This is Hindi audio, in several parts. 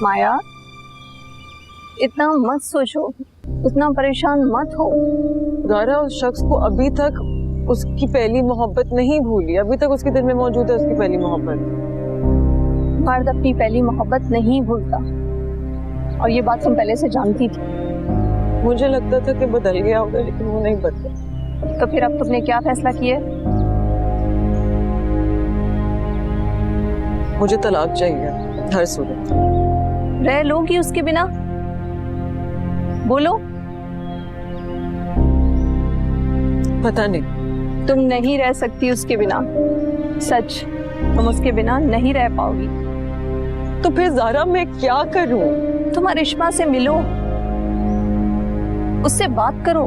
माया, इतना मत सोचो, इतना परेशान मत हो। ज़ारा उस शख्स को अभी तक उसकी पहली मोहब्बत नहीं भूली, अभी तक उसके दिल में मौजूद है उसकी पहली मोहब्बत। मर्द अपनी पहली मोहब्बत नहीं भूलता, और ये बात तुम पहले से जानती थी। मुझे लगता था कि बदल गया होगा, लेकिन वो नहीं बदला। तो फिर अब तुमने क्या फैसला किया? मुझे तलाक चाहिए हर सूरत। रह लोगी उसके बिना? बोलो। पता नहीं। तुम नहीं रह सकती उसके बिना, सच, तुम उसके बिना नहीं रह पाओगी। तो फिर ज़ारा मैं क्या करूं? तुम अरिश्मा से मिलो, उससे बात करो।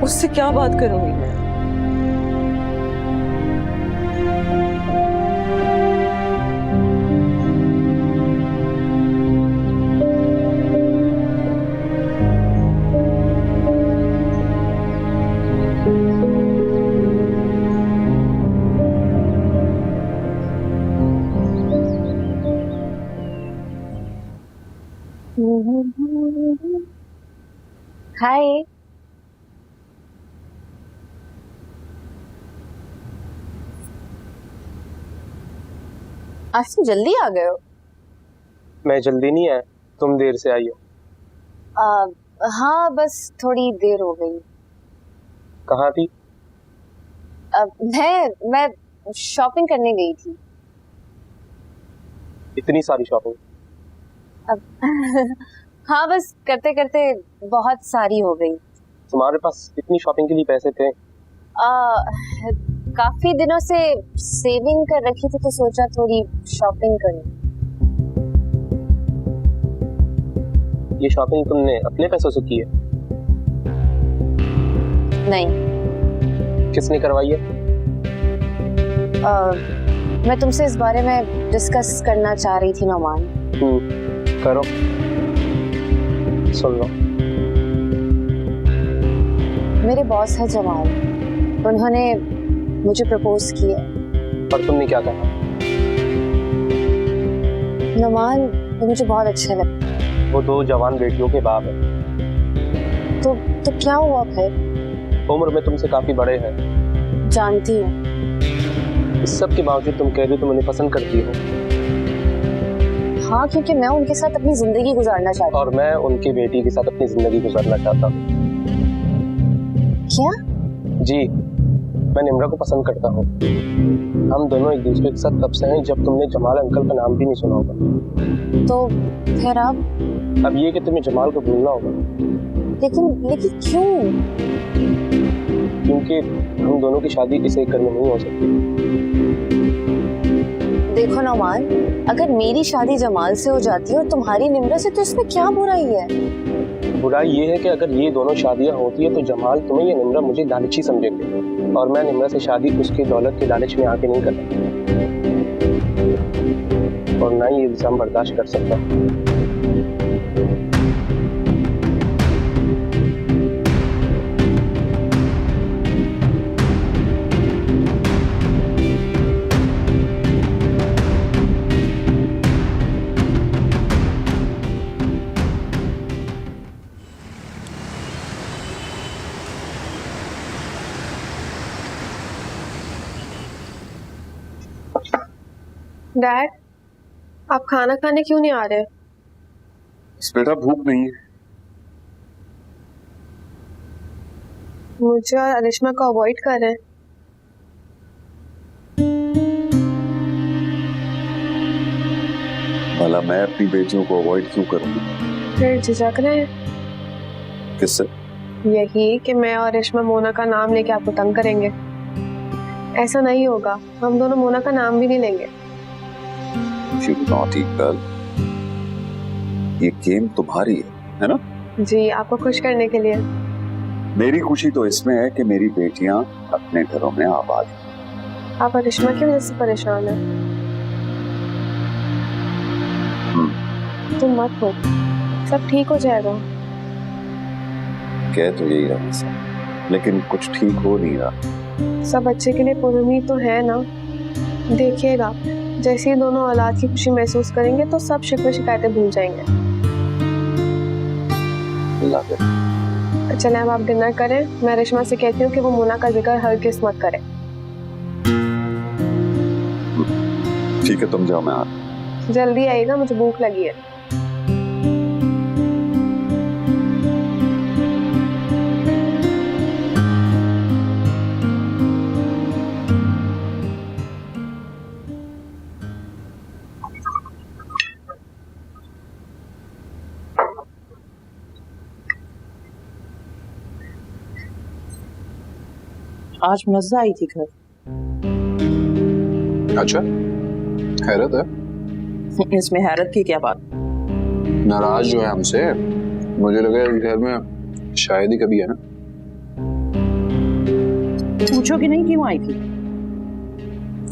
उससे क्या बात करूंगी मैं? हाय। आज तुम जल्दी आ गए हो। मैं जल्दी नहीं आया, तुम देर से आई हो। हाँ, बस थोड़ी देर हो गई। कहाँ थी? मैं शॉपिंग करने गई थी। इतनी सारी शॉपिंग? हाँ, बस करते करते बहुत सारी हो गई। तुम्हारे पास इतनी शॉपिंग के लिए पैसे थे? काफी दिनों से सेविंग कर रखी थी, तो सोचा थोड़ी शॉपिंग करूं। ये शॉपिंग तुमने अपने पैसों से की है? नहीं। किसने करवाई है? मैं तुमसे इस बारे में डिस्कस करना चाह रही थी नौमान। करो, सुन लो। मेरे बॉस है जमाल, उन्होंने मुझे प्रपोज किया। और तुमने क्या कहा? नौमान, वो मुझे बहुत अच्छे लगते हैं। वो दो जवान बेटियों के बाप है। तो क्या हुआ फिर? उम्र में तुमसे काफी बड़े हैं। जानती हूँ। इस सब के बावजूद तुम कह रही हो तुम उन्हें पसंद करती हो। हाँ, क्योंकि मैं उनके साथ अपनी जिंदगी गुजारना चाहती हूँ। और मैं उनकी बेटी के साथ अपनी जिंदगी गुजारना चाहता हूँ। क्या? जी, मैं निम्रा को पसंद करता हूँ। हम दोनों एक दूसरे के साथ तब से हैं जब तुमने जमाल अंकल का नाम भी नहीं सुना होगा। तो फिर अब ये कि तुम्हें जमाल को भूलना होगा। लेकिन क्यों? क्योंकि हम दोनों की शादी इस एक घर में नहीं हो सकती। देखो नौमान, अगर मेरी शादी जमाल से हो जाती है और तुम्हारी निम्रा से, तो इसमें क्या बुराई है? बुराई ये है कि अगर ये दोनों शादियां होती है तो जमाल तुम्हें या निम्रा मुझे लालची समझेंगे, और मैं निम्रा से शादी उसकी दौलत के लालच में आके नहीं करता, और ना ही ये इल्जाम बर्दाश्त कर सकता। डैड, आप खाना खाने क्यों नहीं आ रहे? बेटा भूख नहीं है। मुझे और अरिश्मा को अवॉइड कर रहे हैं। भला मैं अपनी बेटियों को अवॉइड क्यों करूंगी? फिर झिझक रहे हैं? किससे? यही कि मैं और अरिश्मा मोना का नाम लेके आपको तंग करेंगे। ऐसा नहीं होगा, हम दोनों मोना का नाम भी नहीं लेंगे। You naughty girl. ये गेम तुम्हारी है ना? जी, आपको खुश करने के लिए। मेरी खुशी तो इसमें है कि मेरी बेटियां अपने घरों में आबाद हैं। आप अरिश्मा की वजह से परेशान हैं। तुम मत हो, सब ठीक हो जाएगा। कह तो यही रहा सब, लेकिन कुछ ठीक हो नहीं रहा। सब अच्छे के लिए पुरुमी तो है ना। देखिएगा, जैसे ही दोनों औलाद की खुशी महसूस करेंगे तो सब शिकवे शिकायतें भूल जाएंगे। अल्लाह करे। चले अब आप डिनर करें, मैं रेशमा से कहती हूँ कि वो मोना का जिक्र हरगिज़ मत करे। ठीक है, तुम जाओ, मैं आ। जल्दी आइएगा, मुझे भूख लगी है। आज मजा आई थी घर। अच्छा, हैरत है। इसमें हैरत की क्या बात? नाराज जो है हमसे, मुझे लगा इस घर में शायद ही कभी है ना। पूछो कि नहीं क्यों आई थी?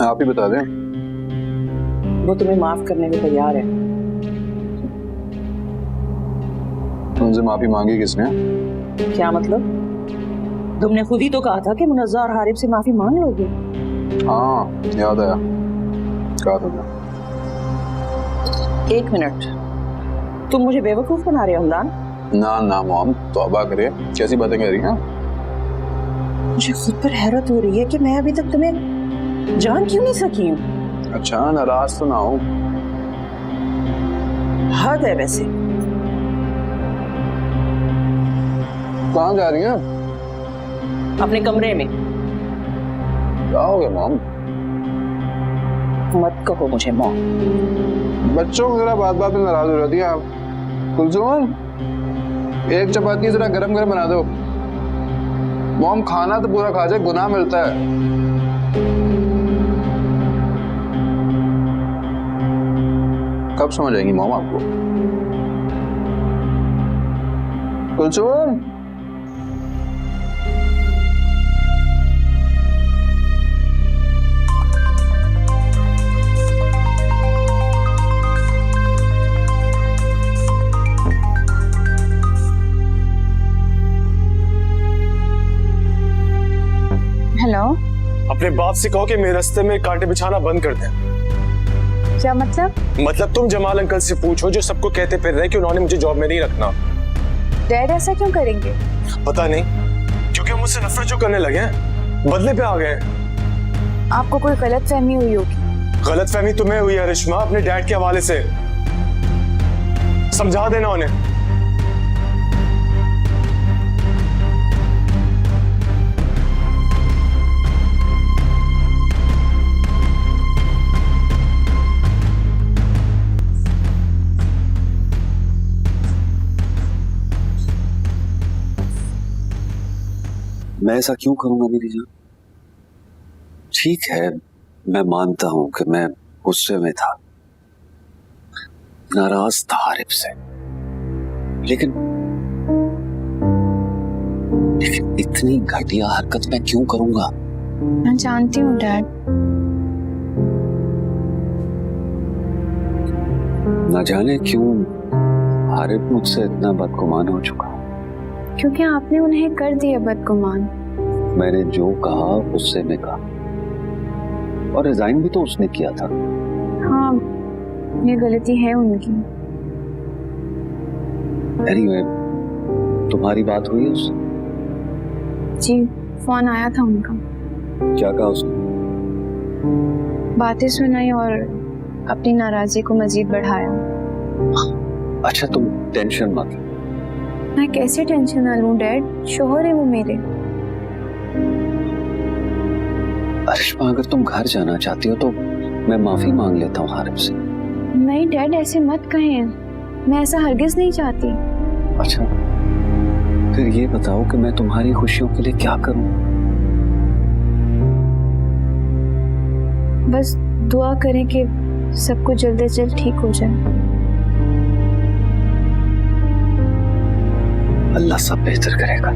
आप ही बता दें। वो तुम्हें माफ करने को तैयार है। उनसे माफी मांगी किसने? क्या मतलब? तुमने खुद ही तो कहा था कि मुनज़्ज़ा और हारिब से माफी मांग लोगे। हाँ, याद आया, कहा था। एक मिनट, तुम मुझे बेवकूफ बना रहे हो हमदान? ना ना मॉम, तौबा करे, कैसी बातें कह रही हैं? मुझे खुद पर हैरत हो रही है कि मैं अभी तक तुम्हें जान क्यों नहीं सकी हूँ। अच्छा, नाराज तो ना हो। हद है वैसे। कहाँ जा रही हैं? अपने कमरे में। क्या हो गया मॉम? मत कहो मुझे मॉम। बच्चों को जरा बात बात में नाराज हो जाती है आप। कुलसुम, एक चपाती जरा गरम गरम बना दो। मॉम, खाना तो पूरा खा जाए, गुनाह मिलता है। कब समझ आएंगी मॉम आपको? कुलसुम, हेलो, अपने बाप से कहो कि मेरे रास्ते में कांटे बिछाना बंद कर दें। क्या मतलब? मतलब तुम जमाल अंकल से पूछो जो सबको कहते फिर रहे कि उन्होंने मुझे जॉब में नहीं रखना। डैड ऐसा क्यों करेंगे? पता नहीं, क्योंकि वो मुझसे नफरत जो करने लगे हैं, बदले पे आ गए हैं। आपको कोई गलत फहमी हुई होगी। गलत फहमी तुम्हें हुई है रिश्मा, अपने डैड के हवाले से। समझा देना उन्हें। मैं ऐसा क्यों करूंगा मेरी जान? ठीक है, मैं मानता हूं कि मैं गुस्से में था, नाराज था हारिब से, लेकिन इतनी घटिया हरकत मैं क्यों करूंगा? मैं जानती हूँ डैड। न जाने क्यों हारिब मुझसे इतना बदगुमान हो चुका। क्योंकि आपने उन्हें कर दिया बदगुमान। मैंने जो कहा गुस्से में कहा, और रिजाइन भी तो उसने किया था। हाँ, ये गलती है उनकी। एनीवे, तुम्हारी बात हुई उससे? जी, फोन आया था उनका। क्या कहा उसने? बातें सुनाई और अपनी नाराजगी को मजीद बढ़ाया। अच्छा, तुम टेंशन मत लो। मैं कैसे टेंशन ना लूं डैड, शोहर है वो मेरे। अरिश्मा, अगर तुम घर जाना चाहती हो तो मैं माफी मांग लेता हूँ हारिब से। नहीं डैड, ऐसे मत कहें, मैं ऐसा हरगिज नहीं चाहती। अच्छा, फिर ये बताओ कि मैं तुम्हारी खुशियों के लिए क्या करूं? बस दुआ करें कि सब कुछ जल्द से जल्द ठीक हो जाए। अल्लाह सब बेहतर करेगा।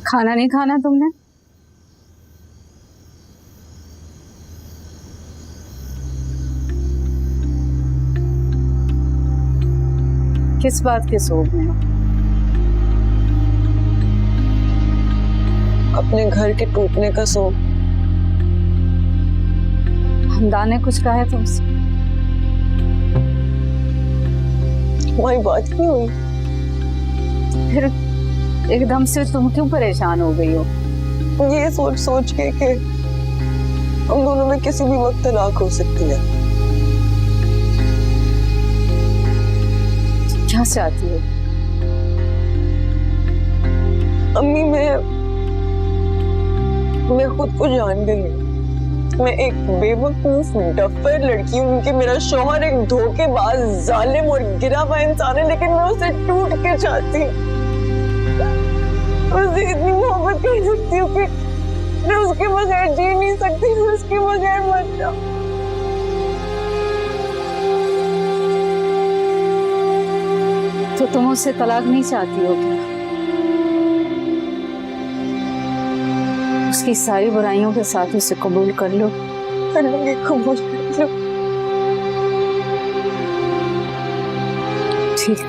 खाना नहीं खाना तुमने? किस बात के शोक में हो? अपने घर के टूटने का शोक। हमदान ने कुछ कहा है तुमसे? हमारी बात नहीं हुई। फिर एकदम से तुम क्यों परेशान हो गई हो? ये सोच सोच के कि हम दोनों में किसी भी वक्त तलाक हो सकती है। क्या चाहती हो? अम्मी मैं खुद को जान गई हूँ। मैं एक बेवकूफ डफर लड़की हूँ कि मेरा शौहर एक धोखेबाज, जालिम और गिरा हुआ इंसान है, लेकिन मैं उसे टूट के चाहती हूँ। उसे इतनी मोहब्बत कर सकती हूँ कि मैं उसके बगैर जी नहीं सकती, मैं उसके बगैर मर जाऊँ। तो तुम उससे तलाक नहीं चाहती हो क्या? उसकी सारी बुराइयों के साथ उसे कबूल कर लो। कर लूंगी, कबूल कर लो। ठीक।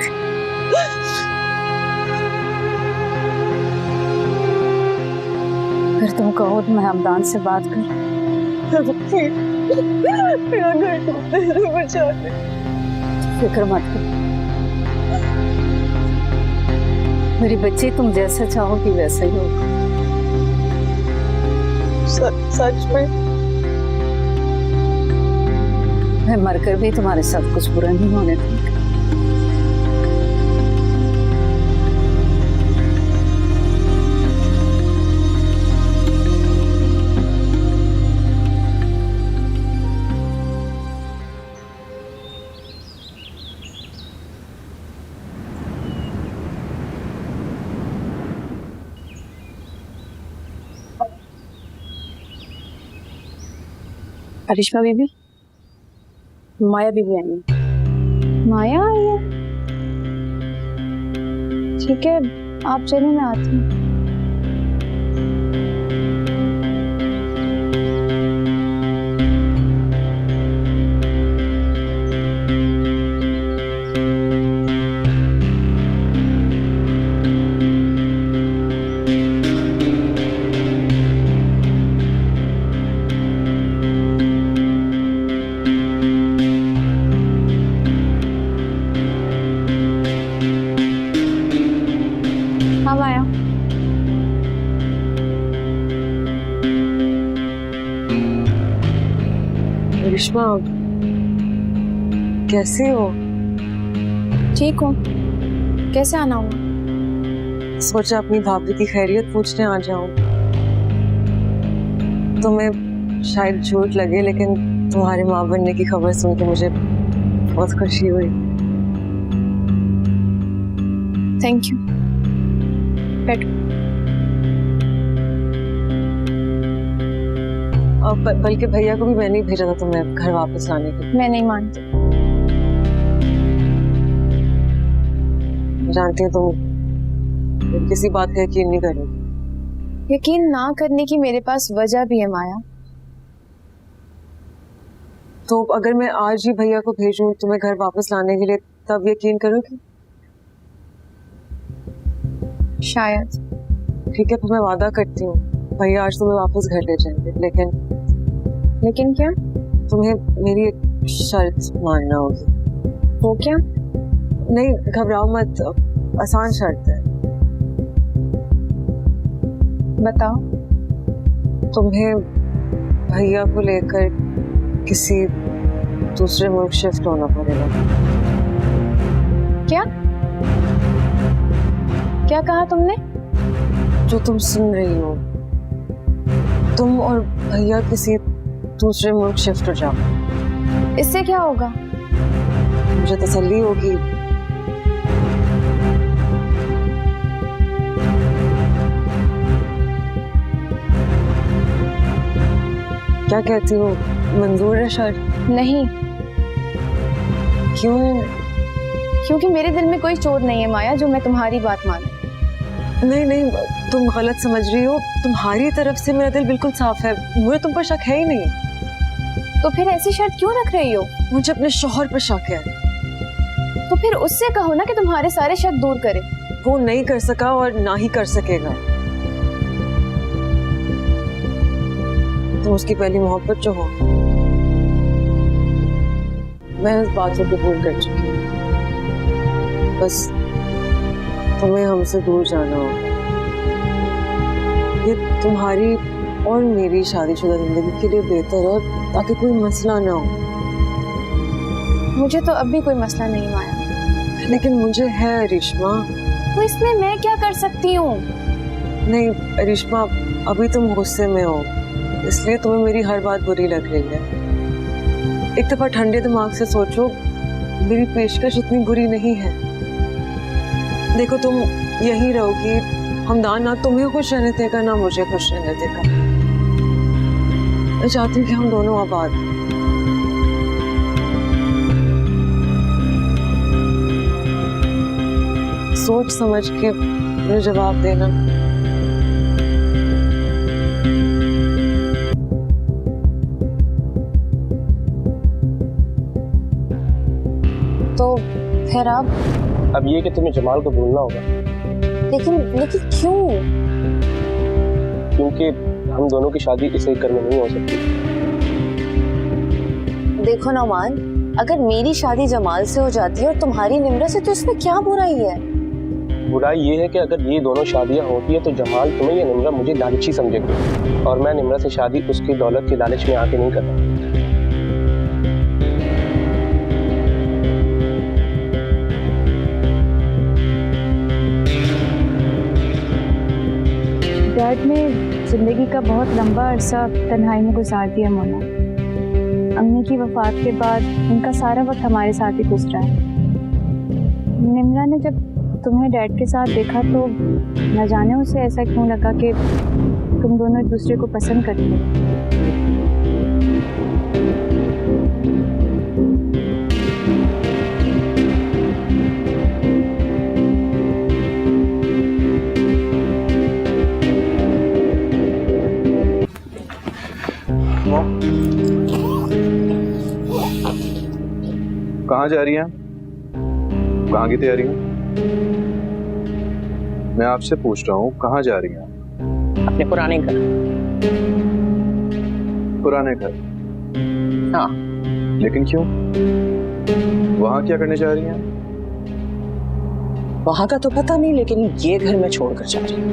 फिर तुम कहो तो मैं हमदान से बात कर। मेरा घर टूटने से बचा ले। फिक्र मत कर, मेरी बच्ची तुम जैसा चाहोगी वैसा ही होगा। सच में? मैं मरकर भी तुम्हारे साथ कुछ बुरा नहीं होने दूंगी। करिश्मा बीबी, माया बीबी आई है। माया आई है? ठीक है, आप चलिए, मैं आती हूँ। हाँ माया, करिश्मा कैसी हो? ठीक हूँ। कैसे आना हुआ? सोचा अपनी भाभी की खैरियत पूछने आ जाऊं। तुम्हें शायद झूठ लगे, लेकिन तुम्हारे माँ बनने की खबर सुन के मुझे बहुत खुशी हुई। Thank you. बैठो। बल्कि भैया को भी मैंने ही भेजा था तुम्हें घर वापस लाने के लिए। मैं नहीं मानती। जानती हूँ तुम किसी बात का यकीन नहीं कर रही। यकीन ना करने की मेरे पास वजह भी है माया। तो अगर मैं आज ही भैया को भेजूं तुम्हें घर वापस लाने के लिए, तब यकीन करोगी? शायद। ठीक है, तो मैं वादा करती हूँ भैया आज तुम्हें वापस घर ले जाएंगे, लेकिन क्या? तुम्हें मेरी एक शर्त मानना होगी। वो क्या? नहीं, घबराओ मत, आसान शर्त है। बताओ। तुम्हें भैया को लेकर किसी दूसरे मुल्क शिफ्ट होना पड़ेगा। क्या? क्या कहा तुमने? जो तुम सुन रही हो, तुम और भैया किसी दूसरे मुल्क शिफ्ट हो जाओ। इससे क्या होगा? मुझे तसल्ली होगी। क्या कहती हो, मंजूर है शर्त? नहीं। क्यों? क्योंकि मेरे दिल में कोई चोट नहीं है माया जो मैं तुम्हारी बात मानूं। नहीं, तुम गलत समझ रही हो। तुम्हारी तरफ से मेरा दिल बिल्कुल साफ है, मुझे तुम पर शक है ही नहीं। तो फिर ऐसी शर्त क्यों रख रही हो? मुझे अपने शौहर पर शक है। तो फिर उससे कहो ना कि तुम्हारे सारे शक दूर करे। वो नहीं कर सका और ना ही कर सकेगा। तुम उसकी पहली मोहब्बत जो हो, मैं इस बात को कबूल कर चुकी हूँ। बस तुम्हें हमसे दूर जाना होगा। ये तुम्हारी और मेरी शादीशुदा जिंदगी के लिए बेहतर है, ताकि कोई मसला ना हो। मुझे तो अब भी कोई मसला नहीं माया। लेकिन मुझे है रिश्मा। तो इसमें मैं क्या कर सकती हूँ? नहीं रिश्मा, अभी तुम गुस्से में हो, इसलिए तुम्हें मेरी हर बात बुरी लग रही है। एक दफा ठंडे दिमाग से सोचो, मेरी पेशकश इतनी बुरी नहीं है। देखो तुम यहीं रहोगी, हमदान ना तुम्हें खुश रहने देगा ना मुझे खुश रहने देगा। मैं चाहती हूँ कि हम दोनों आबाद। सोच समझ के मुझे जवाब देना। तो फिर अब ये कि तुम्हें जमाल को भूलना होगा। लेकिन क्यों? क्योंकि हम दोनों की शादी इस एक घर में नहीं हो सकती। देखो नौमान, अगर मेरी शादी जमाल से हो जाती है और तुम्हारी निम्रा से, तो इसमें क्या बुराई है? बुराई ये है कि अगर ये दोनों शादियां होती है तो जमाल तुम्हें या निम्रा मुझे लालची समझेंगे, और मैं निम्रा से शादी उसकी दौलत के लालच में आके नहीं करता। डैड ने जिंदगी का बहुत लंबा अरसा तन्हाई में गुजार दिया मोना। अम्मी की वफात के बाद उनका सारा वक्त हमारे साथ ही गुजरा है। निम्रा ने जब तुम्हें डैड के साथ देखा तो न जाने उसे ऐसा क्यों लगा कि तुम दोनों एक दूसरे को पसंद करते हो। कहाँ जा रही हैं? कहाँ की तैयारी है? मैं आपसे पूछ रहा हूँ, कहाँ जा रही हैं? अपने पुराने घर। पुराने घर? हाँ। लेकिन क्यों? वहाँ क्या करने जा रही हैं? वहाँ का तो पता नहीं, लेकिन ये घर मैं छोड़कर जा रही हूँ।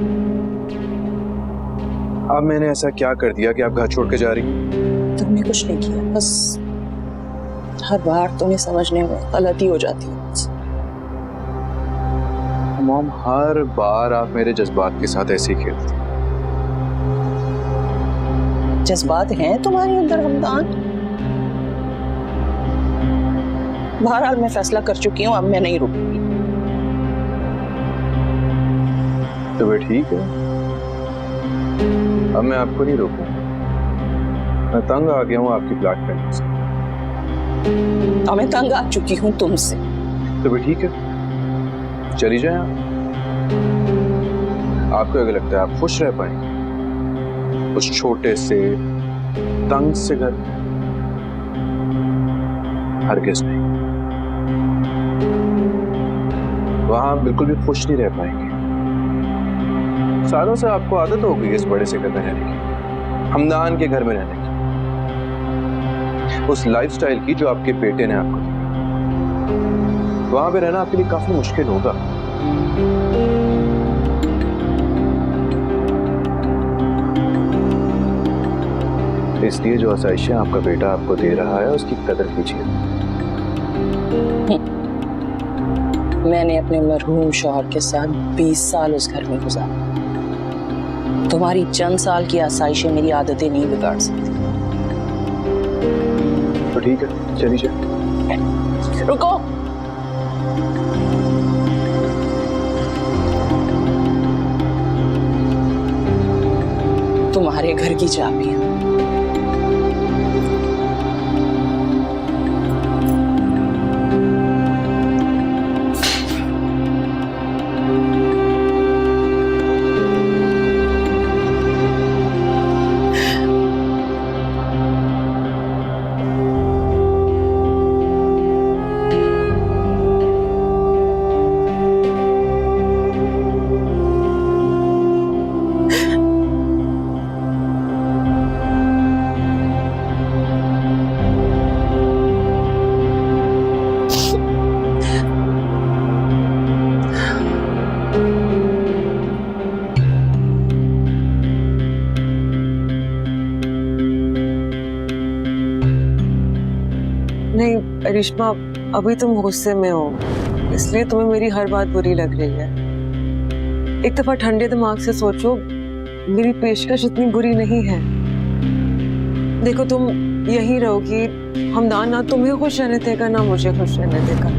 अब मैंने ऐसा क्या कर दिया कि आप घर छोड़ के जा रही हैं? तुमने कुछ नहीं किया, बस हर बार तुम्हें समझने में गलती हो जाती है। मॉम, हर बार आप मेरे जज्बात के साथ ऐसे ही खेलती हैं। जज्बात हैं तुम्हारे अंदर हमदान। बहरहाल मैं फैसला कर चुकी हूँ, अब मैं नहीं रुकूंगी। तो वे ठीक है, अब मैं आपको नहीं रोकूंगा। मैं तंग आ गया हूँ आपकी फ्लैट करने से। तो मैं तंग आ चुकी हूँ तुमसे। तो भी ठीक है, चली जाए आपको अगर लगता है आप खुश रह पाएंगे उस छोटे से तंग से घर में? हरगिज़ नहीं, वहां आप बिल्कुल भी खुश नहीं रह पाएंगे। सालों से आपको आदत हो गई इस बड़े से घर में रहने की, हमदान के घर में रहने की, उस लाइफस्टाइल की जो आपके बेटे ने आपको दी। वहां पे रहना आपके लिए काफी मुश्किल होगा। इसलिए जो आसाइशें आपका बेटा आपको दे रहा है उसकी कदर कीजिए। मैंने अपने मरहूम शौहर के साथ 20 साल उस घर में गुजारे। तुम्हारी चंद साल की आसाइशें मेरी आदतें नहीं बिगाड़ सकती। तो ठीक है, चली जाए। रुको, तुम्हारे घर की चाबियां। नहीं रिश्मा, अभी तुम गुस्से में हो, इसलिए तुम्हें मेरी हर बात बुरी लग रही है। एक दफा ठंडे दिमाग से सोचो, मेरी पेशकश इतनी बुरी नहीं है। देखो तुम यही रहोगी, हमदान ना तुम्हें खुश रहने देगा ना मुझे खुश रहने देगा।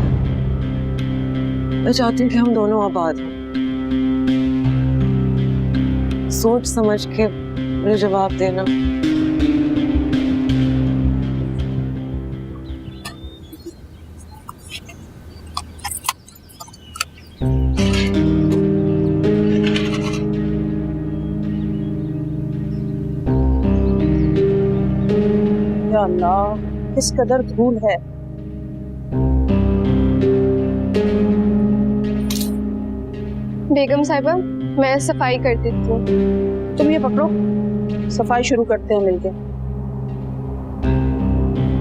मैं चाहती हूँ कि हम दोनों आबाद हों। सोच समझ के मुझे जवाब देना। या अल्लाह, किस कदर धूल है। बेगम साहिबा, मैं सफाई कर देती हूँ। तुम ये पकड़ो, सफाई शुरू करते हैं मिलके।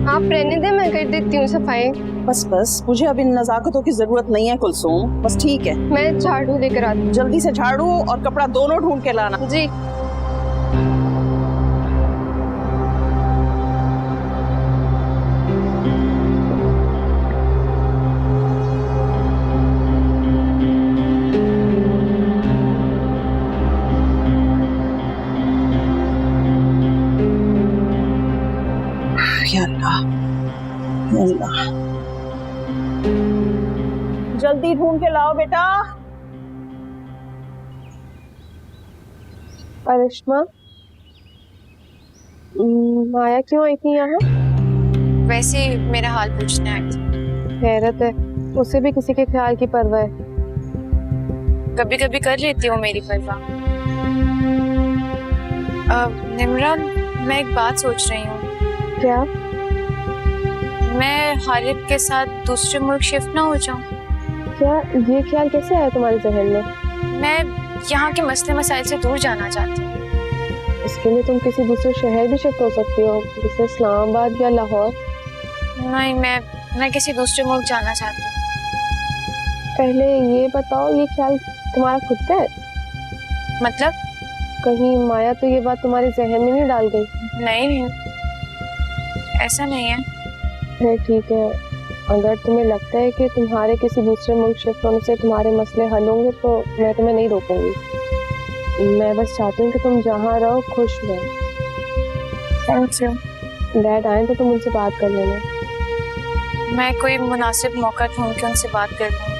आप रहने दें, मैं कर देती हूँ सफाई। बस बस, मुझे अब इन नजाकतों की जरूरत नहीं है कुलसूम, बस ठीक है। मैं झाड़ू लेकर आती हूँ। जल्दी से झाड़ू और कपड़ा दोनों ढूंढ के लाना। जी। या अल्लाह, या अल्लाह, जल्दी ढूंढ के लाओ बेटा। करिश्मा, माया क्यों आई थी यहाँ? वैसे ही मेरा हाल पूछने आई थी। हैरत है, उसे भी किसी के ख्याल की परवाह है। कभी कभी कर लेती हूँ मेरी परवाह। निम्रा, मैं एक बात सोच रही हूँ। क्या? मैं हारिब के साथ दूसरे मुल्क शिफ्ट ना हो जाऊँ? क्या ये ख्याल कैसे आया तुम्हारे जहन में? मैं यहाँ के मसले मसाइल से दूर जाना चाहती हूँ। इसके लिए तुम किसी दूसरे शहर भी शिफ्ट हो सकती हो, जैसे इस्लामाबाद या लाहौर। नहीं, मैं किसी दूसरे मुल्क जाना चाहती हूँ। पहले ये बताओ, ये ख्याल तुम्हारा खुद का है? मतलब? कहीं माया तो ये बात तुम्हारे जहन में नहीं डाल गई? नहीं, ऐसा नहीं है। फिर ठीक है, अगर तुम्हें लगता है कि तुम्हारे किसी दूसरे मुल्क शिफ्ट होने से तुम्हारे मसले हल होंगे तो मैं तुम्हें नहीं रोकूंगी। मैं बस चाहती हूँ कि तुम जहाँ रहो खुश रहो। Thank you. डैड आए तो तुम उनसे बात कर लेना। मैं कोई मुनासिब मौका ढूंढ के उनसे बात कर लूँगी।